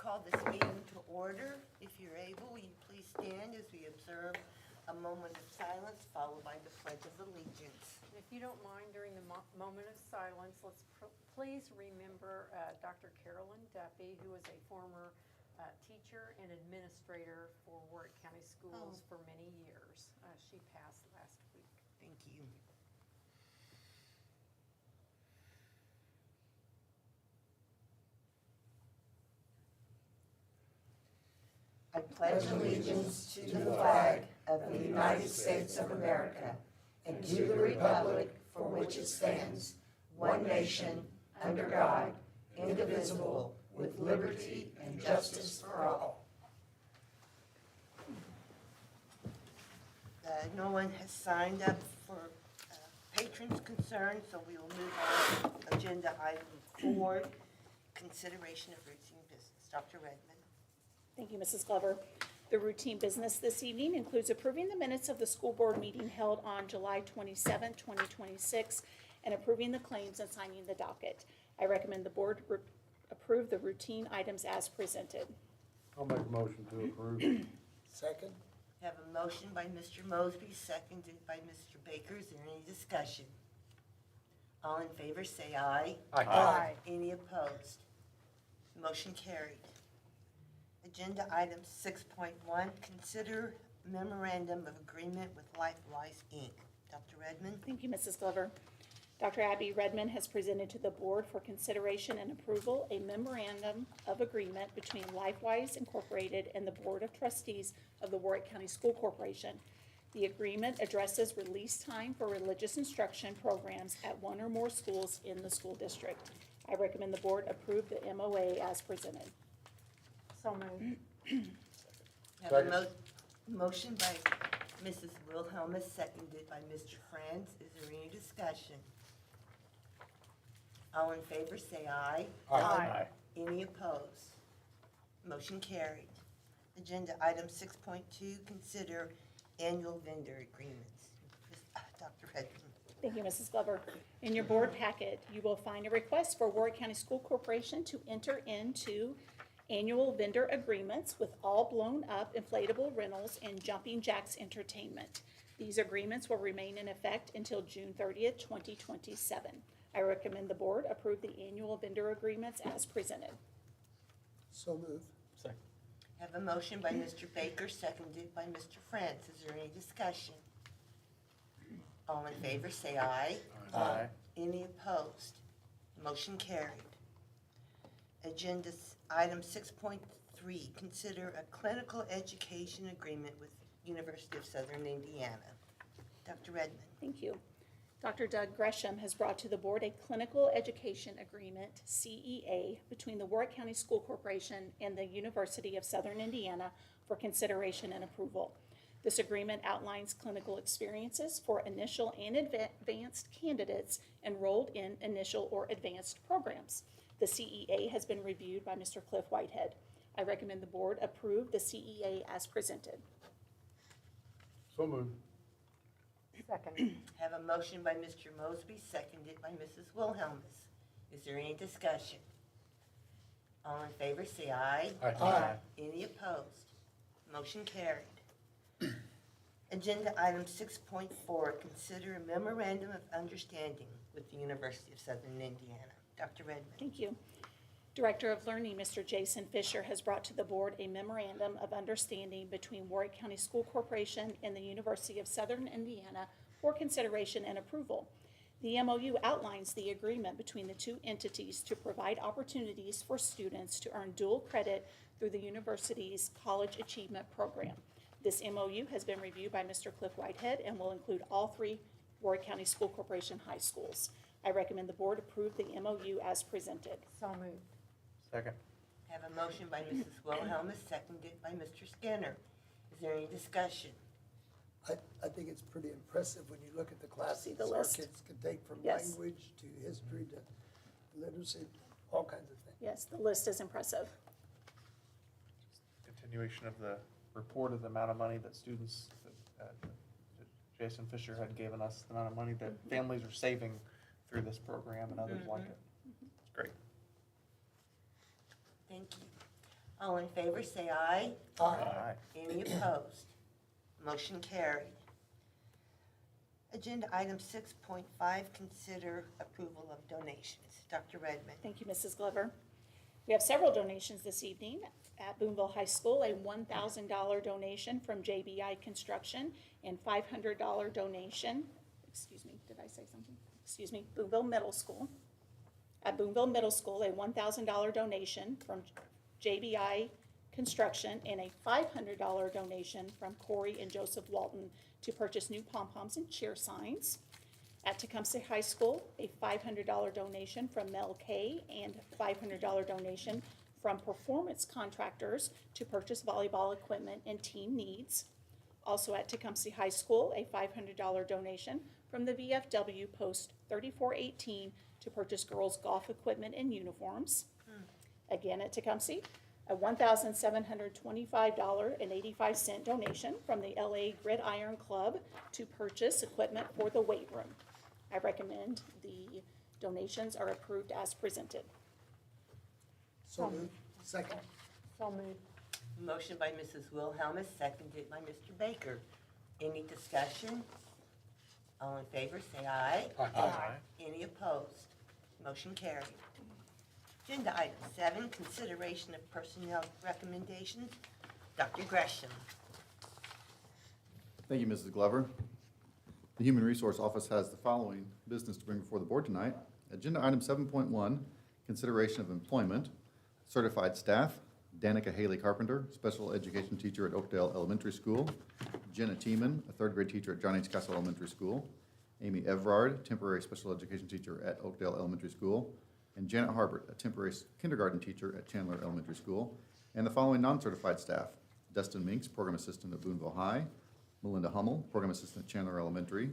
call this meeting to order. If you're able, will you please stand as we observe a moment of silence followed by the Pledge of Allegiance. If you don't mind, during the moment of silence, let's please remember Dr. Carolyn Duffy, who was a former teacher and administrator for Warwick County Schools for many years. She passed last week. Thank you. I pledge allegiance to the flag of the United States of America and to the republic for which it stands, one nation, under God, indivisible, with liberty and justice for all. No one has signed up for patrons' concerns, so we will move on to agenda item 4, consideration of routine business. Dr. Redmond. Thank you, Mrs. Glover. The routine business this evening includes approving the minutes of the school board meeting held on July 27, 2026, and approving the claims and signing the docket. I recommend the board approve the routine items as presented. I'll make a motion to approve. Second? Have a motion by Mr. Mosby, seconded by Mr. Baker. Is there any discussion? All in favor say aye. Aye. Any opposed? Motion carried. Agenda item 6.1, consider memorandum of agreement with LifeWise, Inc. Dr. Redmond. Thank you, Mrs. Glover. Dr. Abby Redmond has presented to the board for consideration and approval a memorandum of agreement between LifeWise Incorporated and the Board of Trustees of the Warwick County School Corporation. The agreement addresses release time for religious instruction programs at one or more schools in the school district. I recommend the board approve the MOA as presented. So moved. Have a motion by Mrs. Wilhelmus, seconded by Mr. Franz. Is there any discussion? All in favor say aye. Aye. Any opposed? Motion carried. Agenda item 6.2, consider annual vendor agreements. Dr. Redmond. Thank you, Mrs. Glover. In your board packet, you will find a request for Warwick County School Corporation to enter into annual vendor agreements with All Blown Up Inflatable Rentals and Jumping Jacks Entertainment. These agreements will remain in effect until June 30th, 2027. I recommend the board approve the annual vendor agreements as presented. So moved. Second. Have a motion by Mr. Baker, seconded by Mr. France. Is there any discussion? All in favor say aye. Aye. Any opposed? Motion carried. Agenda item 6.3, consider a clinical education agreement with University of Southern Indiana. Dr. Redmond. Thank you. Dr. Doug Gresham has brought to the board a clinical education agreement, CEA, between the Warwick County School Corporation and the University of Southern Indiana for consideration and approval. This agreement outlines clinical experiences for initial and advanced candidates enrolled in initial or advanced programs. The CEA has been reviewed by Mr. Cliff Whitehead. I recommend the board approve the CEA as presented. So moved. Second. Have a motion by Mr. Mosby, seconded by Mrs. Wilhelmus. Is there any discussion? All in favor say aye. Aye. Any opposed? Motion carried. Agenda item 6.4, consider a memorandum of understanding with the University of Southern Indiana. Dr. Redmond. Thank you. Director of Learning, Mr. Jason Fisher, has brought to the board a memorandum of understanding between Warwick County School Corporation and the University of Southern Indiana for consideration and approval. The MOU outlines the agreement between the two entities to provide opportunities for students to earn dual credit through the university's College Achievement Program. This MOU has been reviewed by Mr. Cliff Whitehead and will include all 3 Warwick County School Corporation high schools. I recommend the board approve the MOU as presented. So moved. Second. Have a motion by Mrs. Wilhelmus, seconded by Mr. Skinner. Is there any discussion? I think it's pretty impressive when you look at the classes See the our list? kids can take from Yes. language to history to literacy, all kinds of things. Yes, the list is impressive. Continuation of the report of the amount of money that students, Jason Fisher had given us, the amount of money that families are saving through this program and others like it. It's great. Thank you. All in favor, say aye. Aye. Any opposed? Motion carried. Agenda item 6.5, consider approval of donations. Dr. Redmond. Thank you, Mrs. Glover. We have several donations this evening. At Boonville High School, a $1,000 donation from JBI Construction and $500 donation, Boonville Middle School. At Boonville Middle School, a $1,000 donation from JBI Construction and a $500 donation from Corey and Joseph Walton to purchase new pom-poms and cheer signs. At Tecumseh High School, a $500 donation from Mel Kay and $500 donation from Performance Contractors to purchase volleyball equipment and team needs. Also at Tecumseh High School, a $500 donation from the VFW Post 3418 to purchase girls' golf equipment and uniforms. Again at Tecumseh, a $1,725.85 donation from the LA Gridiron Club to purchase equipment for the weight room. I recommend the donations are approved as presented. So moved. Second. So moved. Motion by Mrs. Wilhelmus, seconded by Mr. Baker. Any discussion? All in favor, say aye. Aye. Any opposed? Motion carried. Agenda item 7, consideration of personnel recommendations. Dr. Gresham. Thank you, Mrs. Glover. The Human Resource Office has the following business to bring before the board tonight. Agenda item 7.1, consideration of employment. Certified staff, Danica Haley Carpenter, special education teacher at Oakdale Elementary School. Jenna Tiemann, a third grade teacher at John H. Castle Elementary School. Amy Evrard, temporary special education teacher at Oakdale Elementary School. And Janet Harbert, a temporary kindergarten teacher at Chandler Elementary School. And the following non-certified staff: Dustin Minks, program assistant at Boonville High. Melinda Hummel, program assistant at Chandler Elementary.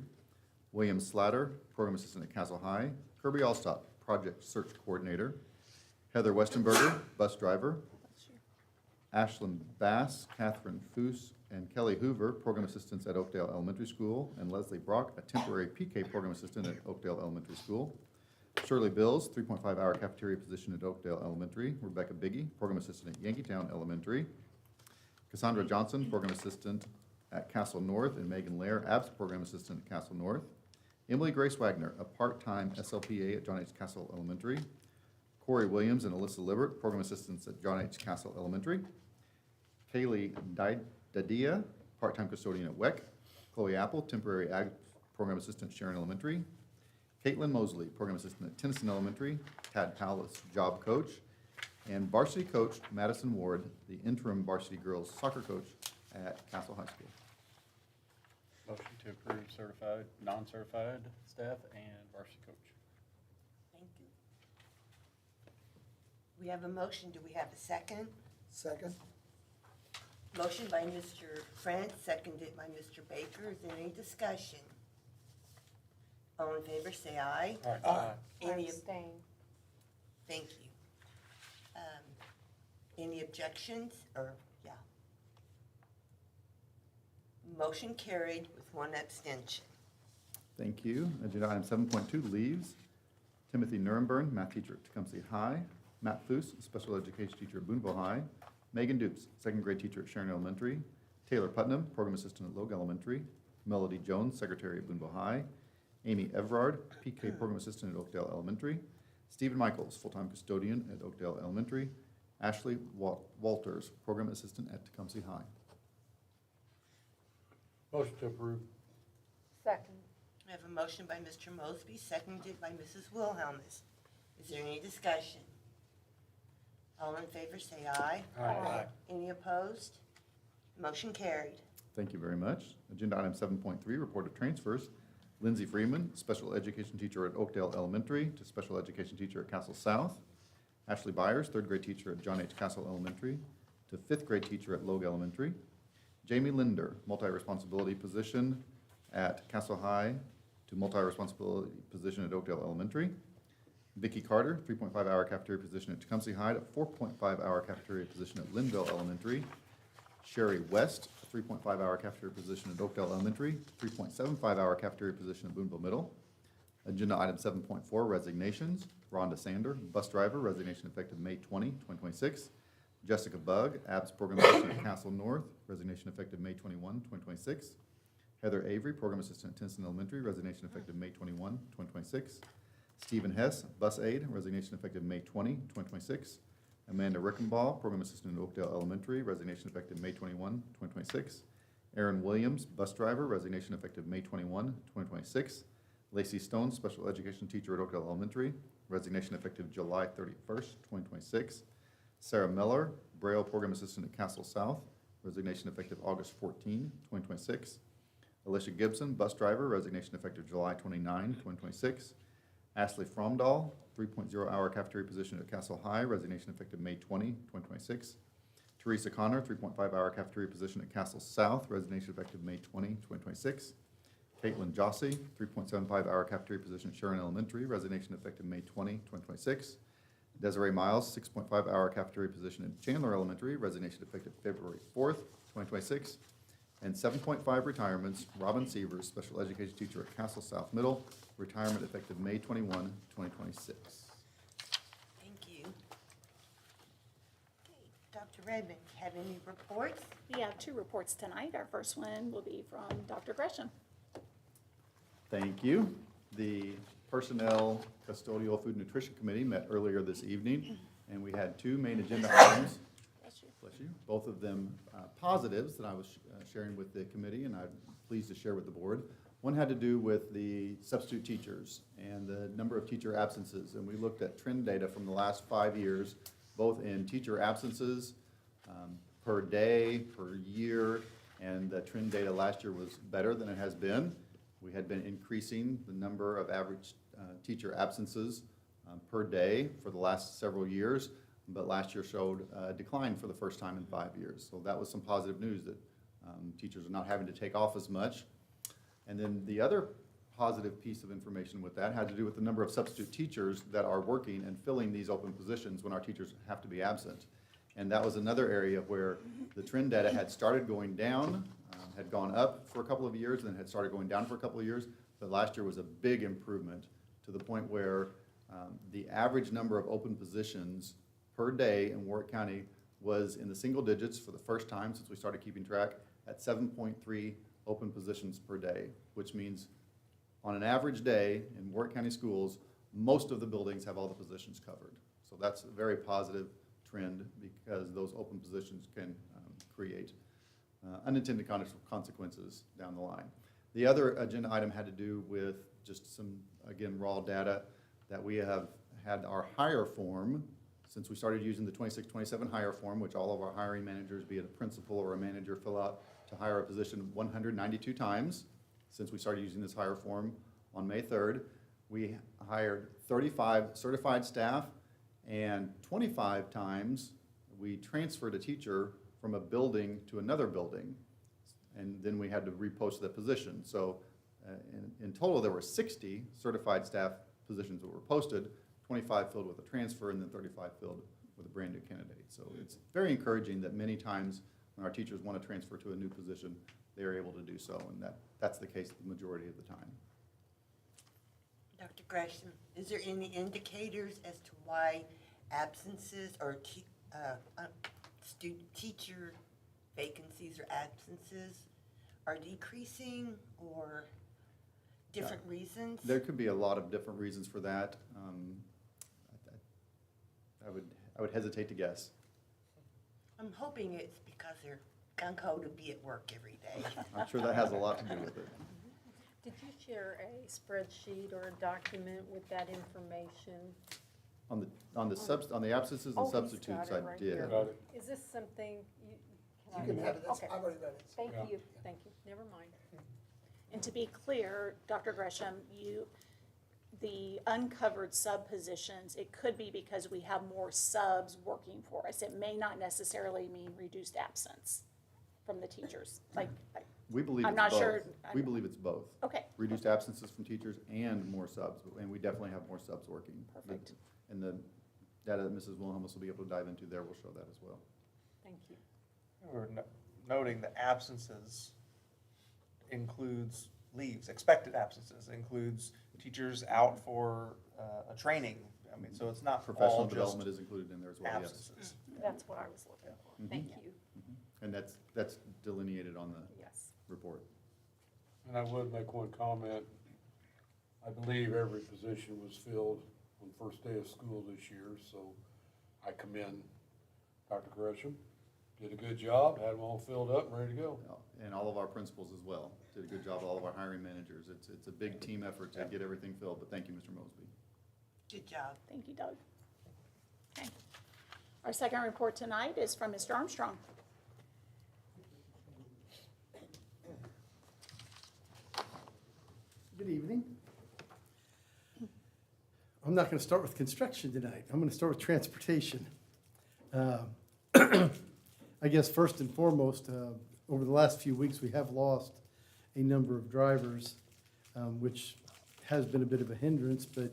William Slatter, program assistant at Castle High. Kirby Allstott, project search coordinator. Heather Westenberger, bus driver. Ashlyn Bass, Catherine Foose, and Kelly Hoover, program assistants at Oakdale Elementary School. And Leslie Brock, a temporary PK program assistant at Oakdale Elementary School. Shirley Bills, 3.5-hour cafeteria position at Oakdale Elementary. Rebecca Biggie, program assistant at Yankeetown Elementary. Cassandra Johnson, program assistant at Castle North, and Megan Lair, ABS program assistant at Castle North. Emily Grace Wagner, a part-time SLPA at John H. Castle Elementary. Corey Williams and Alyssa Libert, program assistants at John H. Castle Elementary. Kaylee Dadia, part-time custodian at WEC. Chloe Apple, temporary ag program assistant at Sharon Elementary. Caitlin Mosley, program assistant at Tennyson Elementary. Tad Powless, job coach. And varsity coach Madison Ward, the interim varsity girls soccer coach at Castle High School. Motion to approve certified, non-certified staff and varsity coach. Thank you. We have a motion. Do we have a second? Second. Motion by Mr. France, seconded by Mr. Baker. Is there any discussion? All in favor, say aye. Aye. Any, Abstain. thank you. Any objections, or, yeah. Motion carried with one abstention. Thank you. Agenda item 7.2, leaves. Timothy Nuremberg, math teacher at Tecumseh High. Matt Foose, special education teacher at Boonville High. Megan Dukes, second grade teacher at Sharon Elementary. Taylor Putnam, program assistant at Logue Elementary. Melody Jones, secretary at Boonville High. Amy Evrard, PK program assistant at Oakdale Elementary. Stephen Michaels, full-time custodian at Oakdale Elementary. Ashley Walters, program assistant at Tecumseh High. Motion to approve. Second. We have a motion by Mr. Mosby, seconded by Mrs. Wilhelmus. Is there any discussion? All in favor, say aye. Aye. Any opposed? Motion carried. Thank you very much. Agenda item 7.3, report of transfers. Lindsay Freeman, special education teacher at Oakdale Elementary to special education teacher at Castle South. Ashley Byers, third grade teacher at John H. Castle Elementary to fifth grade teacher at Logue Elementary. Jamie Linder, multi-responsibility position at Castle High to multi-responsibility position at Oakdale Elementary. Vicki Carter, 3.5-hour cafeteria position at Tecumseh High to 4.5-hour cafeteria position at Linville Elementary. Sherry West, a 3.5-hour cafeteria position at Oakdale Elementary, 3.75-hour cafeteria position at Boonville Middle. Agenda item 7.4, resignations. Rhonda Sander, bus driver, resignation effective May 20, 2026. Jessica Bugg, ABS Program Assistant at Castle North, resignation effective May 21, 2026. Heather Avery, Program Assistant at Tinston Elementary, resignation effective May 21, 2026. Stephen Hess, Bus Aide, resignation effective May 20, 2026. Amanda Rickenbaugh, Program Assistant at Oakdale Elementary, resignation effective May 21, 2026. Aaron Williams, Bus Driver, resignation effective May 21, 2026. Lacey Stone, Special Education Teacher at Oakdale Elementary, resignation effective July 31st, 2026. Sarah Miller, Braille Program Assistant at Castle South, resignation effective August 14, 2026. Alicia Gibson, Bus Driver, resignation effective July 29, 2026. Ashley Fromdahl, 3.0 hour cafeteria position at Castle High, resignation effective May 20, 2026. Teresa Connor, 3.5 hour cafeteria position at Castle South, resignation effective May 20, 2026. Caitlin Jossie, 3.75 hour cafeteria position at Sharon Elementary, resignation effective May 20, 2026. Desiree Miles, 6.5 hour cafeteria position at Chandler Elementary, resignation effective February 4th, 2026. And 7.5 retirements, Robin Severs, Special Education Teacher at Castle South Middle, retirement effective May 21, 2026. Thank you. Okay, Dr. Redmond, have any reports? We have 2 reports tonight. Our first one will be from Dr. Gresham. Thank you. The Personnel Custodial Food Nutrition Committee met earlier this evening, and we had 2 main agenda items. Bless you. Bless you. Both of them positives that I was sharing with the committee, and I'm pleased to share with the board. One had to do with the substitute teachers and the number of teacher absences, and we looked at trend data from the last 5 years, both in teacher absences per day, per year, and the trend data last year was better than it has been. We had been increasing the number of average teacher absences per day for the last several years, but last year showed a decline for the first time in 5 years. So that was some positive news that teachers are not having to take off as much. And then the other positive piece of information with that had to do with the number of substitute teachers that are working and filling these open positions when our teachers have to be absent. And that was another area where the trend data had started going down, had gone up for a couple of years, and then had started going down for a couple of years. But last year was a big improvement to the point where the average number of open positions per day in Warwick County was in the single digits for the first time since we started keeping track at 7.3 open positions per day, which means on an average day in Warwick County schools, most of the buildings have all the positions covered. So that's a very positive trend because those open positions can create unintended consequences down the line. The other agenda item had to do with just some, again, raw data that we have had our hire form since we started using the 26-27 hire form, which all of our hiring managers, be it a principal or a manager, fill out to hire a position 192 times since we started using this hire form on May 3rd. We hired 35 certified staff, and 25 times we transferred a teacher from a building to another building, and then we had to repost that position. So in total, there were 60 certified staff positions that were posted, 25 filled with a transfer, and then 35 filled with a brand new candidate. So it's very encouraging that many times when our teachers want to transfer to a new position, they are able to do so, and that's the case the majority of the time. Dr. Gresham, is there any indicators as to why absences or student teacher vacancies or absences are decreasing, or different reasons? There could be a lot of different reasons for that. I would hesitate to guess. I'm hoping it's because they're gung-ho to be at work every day. I'm sure that has a lot to do with it. Did you share a spreadsheet or a document with that information? On the absences and Oh, he's substitutes, got it I right did. here. Got it. Is this something you? You can have it, that's, Okay. I've already read it. Thank Yeah. you, thank you, never mind. And to be clear, Dr. Gresham, the uncovered sub positions, it could be because we have more subs working for us. It may not necessarily mean reduced absence from the teachers. We believe I'm it's not both. sure. We believe it's both. Okay, Reduced absences from teachers and more subs, and we definitely have more subs working. Perfect. And the data that Mrs. Wilhelmus will be able to dive into there will show that as well. Thank you. We're noting the absences includes leaves, expected absences, includes teachers out for a training. I mean, so it's not Professional all just development is included in there as well, yes. absences. That's what I was looking for. Thank you. And that's delineated on the Yes. report. And I would make one comment. I believe every position was filled on first day of school this year, so I commend Dr. Gresham. Did a good job, had them all filled up and ready to go. And all of our principals as well. Did a good job, all of our hiring managers. It's a big team effort to get everything filled, but thank you, Mr. Mosby. Good job. Thank you, Doug. Okay. Our second report tonight is from Mr. Armstrong. Good evening. I'm not going to start with construction tonight. I'm going to start with transportation. I guess first and foremost, over the last few weeks, we have lost a number of drivers, which has been a bit of a hindrance, but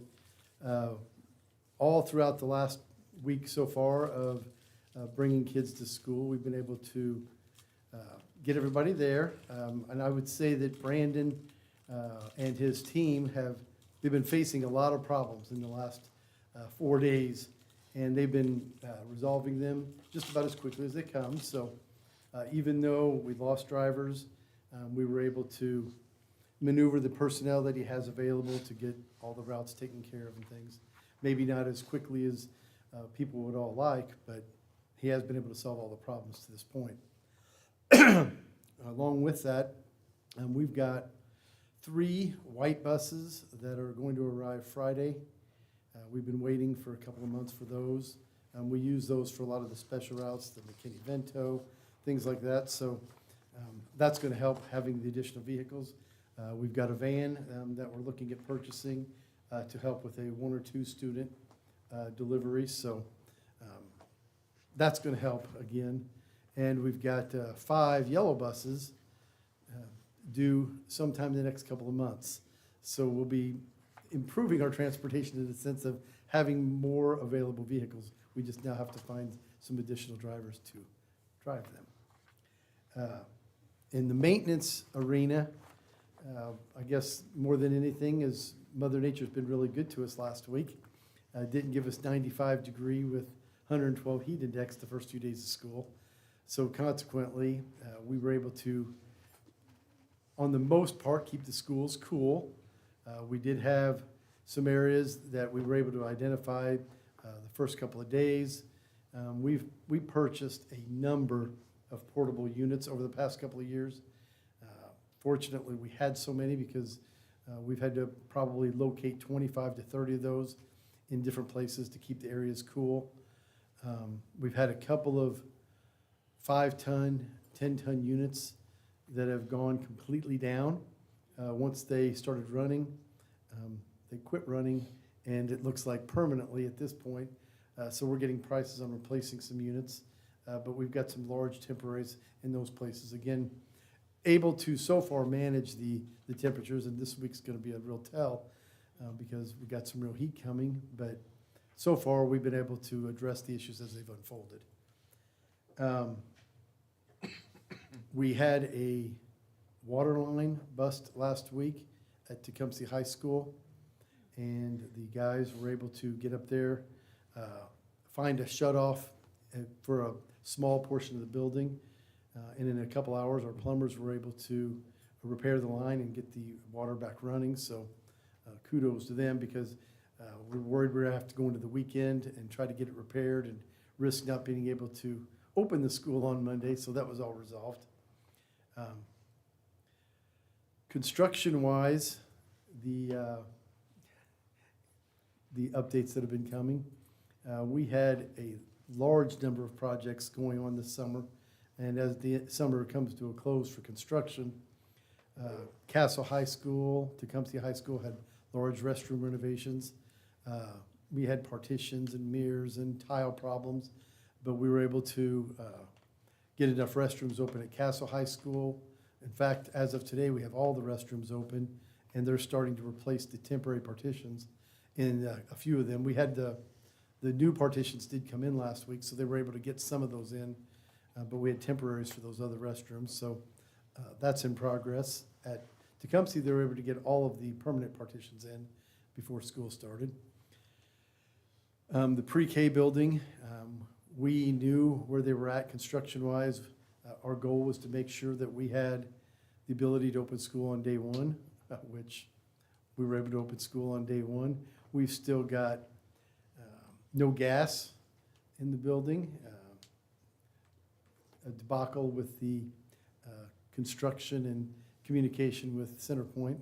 all throughout the last week so far of bringing kids to school, we've been able to get everybody there. And I would say that Brandon and his team they've been facing a lot of problems in the last 4 days, and they've been resolving them just about as quickly as they come. So even though we lost drivers, we were able to maneuver the personnel that he has available to get all the routes taken care of and things. Maybe not as quickly as people would all like, but he has been able to solve all the problems to this point. Along with that, we've got 3 white buses that are going to arrive Friday. We've been waiting for a couple of months for those. We use those for a lot of the special routes, the McKinney-Vento, things like that. So that's going to help having the additional vehicles. We've got a van that we're looking at purchasing to help with a 1 or 2 student deliveries. So that's going to help again. And we've got 5 yellow buses due sometime in the next couple of months. So we'll be improving our transportation in the sense of having more available vehicles. We just now have to find some additional drivers to drive them. In the maintenance arena, I guess more than anything is Mother Nature's been really good to us last week. Didn't give us 95 degree with 112 heat index the first 2 days of school. So consequently, we were able to, on the most part, keep the schools cool. We did have some areas that we were able to identify the first couple of days. We purchased a number of portable units over the past couple of years. Fortunately, we had so many because we've had to probably locate 25 to 30 of those in different places to keep the areas cool. We've had a couple of 5-ton, 10-ton units that have gone completely down. Once they started running, they quit running, and it looks like permanently at this point. So we're getting prices on replacing some units, but we've got some large temporaries in those places. Again, able to so far manage the temperatures, and this week's going to be a real tell because we got some real heat coming, but so far we've been able to address the issues as they've unfolded. We had a water line bust last week at Tecumseh High School, and the guys were able to get up there, find a shut-off for a small portion of the building, and in a couple hours, our plumbers were able to repair the line and get the water back running. So kudos to them, because we're worried we're going to have to go into the weekend and try to get it repaired and risk not being able to open the school on Monday, so that was all resolved. Construction-wise, the updates that have been coming, we had a large number of projects going on this summer, and as the summer comes to a close for construction, Castle High School, Tecumseh High School had large restroom renovations. We had partitions and mirrors and tile problems, but we were able to get enough restrooms open at Castle High School. In fact, as of today, we have all the restrooms open, and they're starting to replace the temporary partitions in a few of them. We had the new partitions did come in last week, so they were able to get some of those in, but we had temporaries for those other restrooms, so that's in progress. At Tecumseh, they were able to get all of the permanent partitions in before school started. The pre-K building, We knew where they were at construction-wise. Our goal was to make sure that we had the ability to open school on day one, which we were able to open school on day one. We've still got no gas in the building, a debacle with the construction and communication with CenterPoint,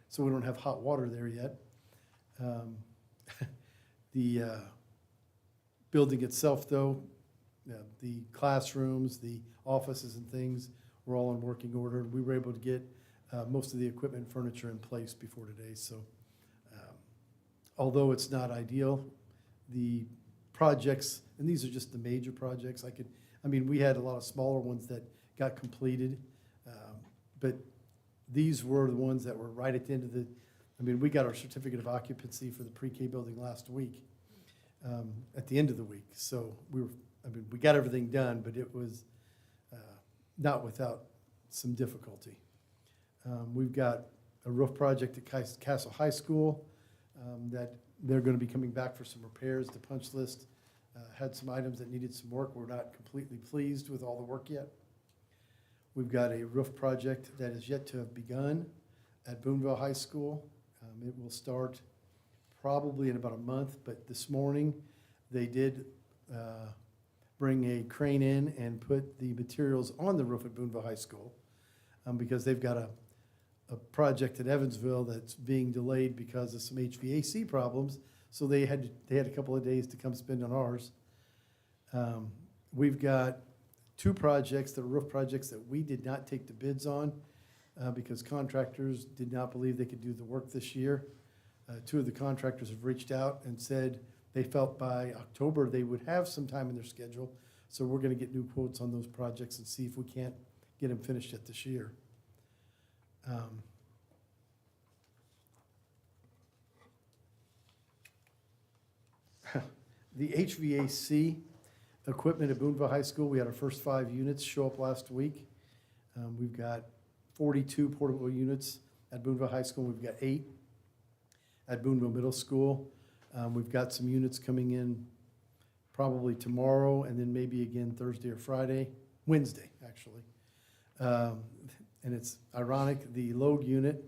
so we don't have hot water there yet. The building itself, though, the classrooms, the offices and things were all in working order. We were able to get most of the equipment and furniture in place before today. So although it's not ideal, the projects, and these are just the major projects, we had a lot of smaller ones that got completed, but these were the ones that were right at the end of we got our certificate of occupancy for the pre-K building last week, at the end of the week. So we got everything done, but it was not without some difficulty. We've got a roof project at Castle High School that they're going to be coming back for some repairs. The punch list had some items that needed some work. We're not completely pleased with all the work yet. We've got a roof project that is yet to have begun at Boonville High School. It will start probably in about a month, but this morning they did bring a crane in and put the materials on the roof at Boonville High School because they've got a project at Evansville that's being delayed because of some HVAC problems. So they had a couple of days to come spend on ours. We've got two projects that are roof projects that we did not take the bids on because contractors did not believe they could do the work this year. Two of the contractors have reached out and said they felt by October they would have some time in their schedule. So we're going to get new quotes on those projects and see if we can't get them finished yet this year. The HVAC equipment at Boonville High School, we had our first 5 units show up last week. We've got 42 portable units at Boonville High School. We've got 8 at Boonville Middle School. We've got some units coming in probably tomorrow and then maybe again Thursday or Wednesday, actually. And it's ironic, the Logue unit,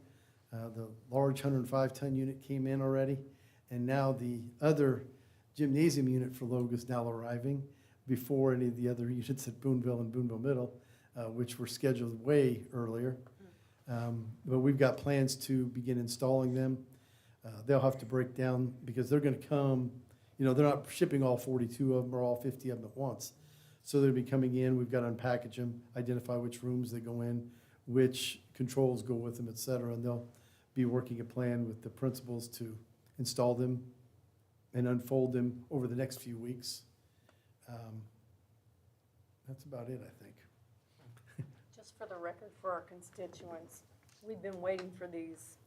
the large 105-ton unit came in already, and now the other gymnasium unit for Logue is now arriving before any of the other units at Boonville and Boonville Middle, which were scheduled way earlier. But we've got plans to begin installing them. They'll have to break down because they're going to come, they're not shipping all 42 of them or all 50 of them at once. So they'll be coming in, we've got to unpackage them, identify which rooms they go in, which controls go with them, et cetera, and they'll be working a plan with the principals to install them and unfold them over the next few weeks. That's about it, I think. Just for the record, for our constituents, we've been waiting for these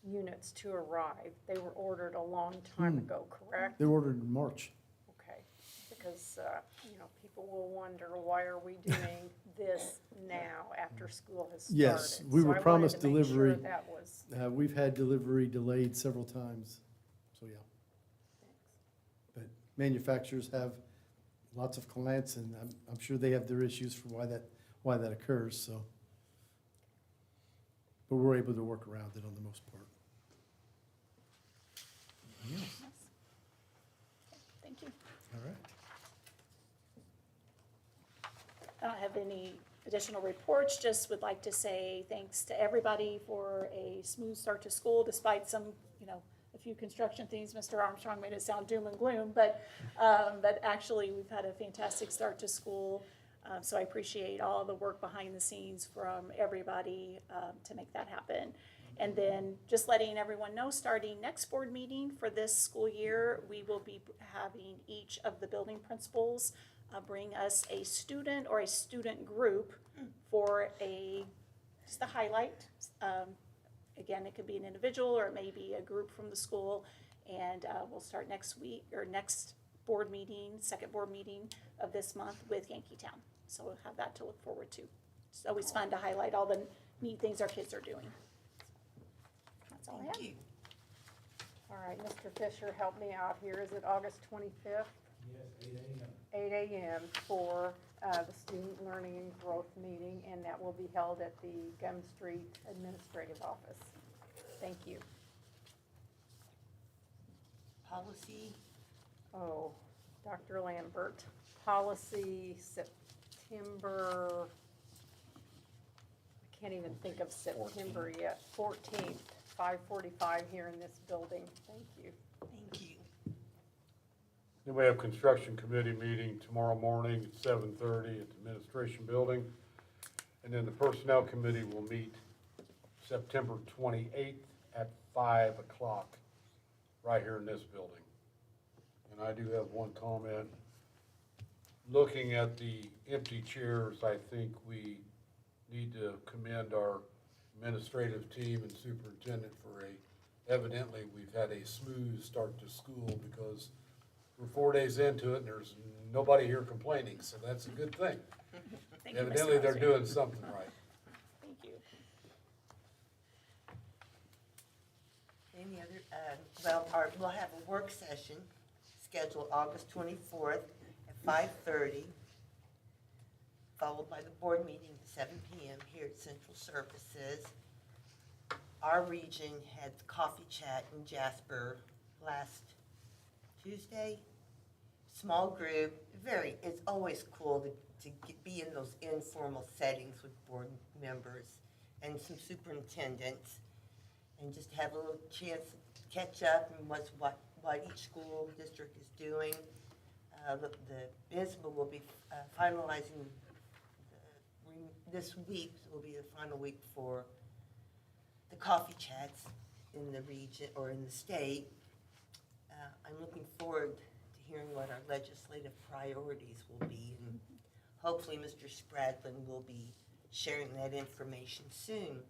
units to arrive. They were ordered a long time ago, correct? They were ordered in March. Okay, because, people will wonder, why are we doing this now after school has started? Yes, we were promised delivery. So I wanted to make sure that was, We've had delivery delayed several times, so yeah. But manufacturers have lots of clients, and I'm sure they have their issues for why that occurs, so. But we're able to work around it on the most part. Thank you. All right. I don't have any additional reports, just would like to say thanks to everybody for a smooth start to school despite some, a few construction things. Mr. Armstrong made it sound doom and gloom, but actually we've had a fantastic start to school. So I appreciate all the work behind the scenes from everybody to make that happen. And then just letting everyone know, starting next board meeting for this school year, we will be having each of the building principals bring us a student or a student group for just a highlight. Again, it could be an individual or it may be a group from the school. And we'll start next week or next board meeting, second board meeting of this month with Yankeetown. So we'll have that to look forward to. It's always fun to highlight all the neat things our kids are doing. That's all I have. Thank you. all right, Mr. Fisher, help me out here. Is it August 25th? 8 a.m. for the Student Learning and Growth Meeting, and that will be held at the Gum Street Administrative Office. Thank you. Policy, Oh, Dr. Lambert, policy September, I can't even think of September yet, 14th, 5:45 here in this building. Thank you. thank you. Then we have construction committee meeting tomorrow morning at 7:30 at the administration building. And then the personnel committee will meet September 28th at 5 o'clock, right here in this building. And I do have one comment. Looking at the empty chairs, I think we need to commend our administrative team and superintendent for evidently, we've had a smooth start to school because we're 4 days into it and there's nobody here complaining, so that's a good thing. Thank you, Mr. Evidently, they're Hauser. doing something right. Thank you. Any other, we'll have a work session scheduled August 24th at 5:30, followed by the board meeting at 7 p.m. here at Central Services. Our region had the coffee chat in Jasper last Tuesday. Small group, it's always cool to be in those informal settings with board members and some superintendents, and just have a little chance to catch up and what each school district is doing. The ISBA will be finalizing this week, will be the final week for the coffee chats in the region or in the state. I'm looking forward to hearing what our legislative priorities will be, and hopefully Mr. Spradlin will be sharing that information soon.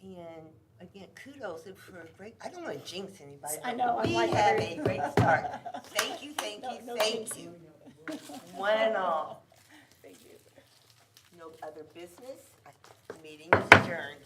And again, kudos for a great, I don't want to jinx anybody, I but know, I'm we like have every- a great start. Thank you, thank No, you, no thank jinxing. you. One and all. Thank you. No other business. Meeting is adjourned.